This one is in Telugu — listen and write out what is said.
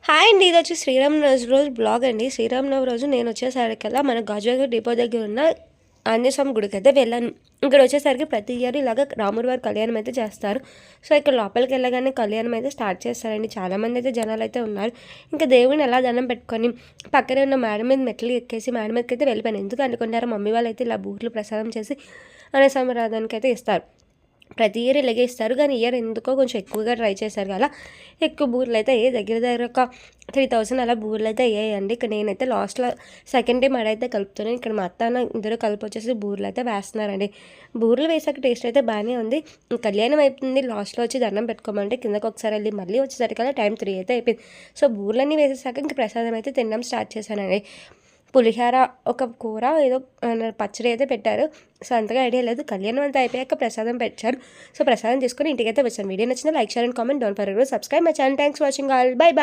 హాయ్ అండి. ఇదొచ్చి శ్రీరామనవమి రోజు బ్లాగ్ అండి. శ్రీరామనవమి రోజు నేనొచ్చేసరికల్లా మన గాజువాక డిపో దగ్గర ఉన్న ఆంజనేయ స్వామి గుడికైతే వెళ్ళాను. ఇక్కడొచ్చేసరికి ప్రతి ఇయర్ ఇలాగ రాముడి వారి కళ్యాణం అయితే చేస్తారు. సో, ఇక్కడ లోపలికెళ్ళగానే కళ్యాణం అయితే స్టార్ట్ చేస్తారండి. చాలామంది అయితే జనాలైతే ఉన్నారు. ఇంకా దేవుడిని ఎలా దండం పెట్టుకొని పక్కనే ఉన్న మేడ మీద మెట్లు ఎక్కేసి మేడ మీదకైతే వెళ్ళిపోయాను. ఎందుకు అనుకుంటారా, మమ్మీ వాళ్ళైతే ఇలా బూరెలు ప్రసాదం చేసి అన్నసమారాధనకైతే ఇస్తారు. ప్రతి ఇయర్ ఇలాగే ఇస్తారు. కానీ ఇయర్ ఎందుకో కొంచెం ఎక్కువగా ట్రై చేశారు కదా, ఎక్కువ బూరెలు అయితే అయ్యాయి. దగ్గర దగ్గర ఒక 3000 అలా బూరెలు అయితే అయ్యాయండి. ఇక్కడ నేనైతే లాస్ట్లో సెకండ్ టైం అయితే కలుపుతున్నాను. ఇక్కడ మా అత్త ఇద్దరు కలిపి వచ్చేసి బూరెలు అయితే వేస్తున్నారండి. బూరెలు వేసాక టేస్ట్ అయితే బాగానే ఉంది. కళ్యాణం అయిపోయింది. లాస్ట్లో వచ్చి దండం పెట్టుకోమంటే కిందకు ఒకసారి వెళ్ళి మళ్ళీ వచ్చేసరికల్లా టైం 3 అయితే అయిపోయింది. సో, బూరెలన్నీ వేసేసాక ఇంక ప్రసాదం అయితే తినడం స్టార్ట్ చేశానండి. పులిహోర, ఒక కూర, ఏదో పచ్చడి అయితే పెట్టారు. సో, అంతగా ఐడియా లేదు. కళ్యాణం అంతా అయిపోయాక ప్రసాదం పెట్టారు. సో, ప్రసాదం తీసుకొని ఇంటికైతే వచ్చాను. వీడియో నచ్చిందా like, share and comment. Don't forget to subscribe my channel. Thanks for watching all. By by.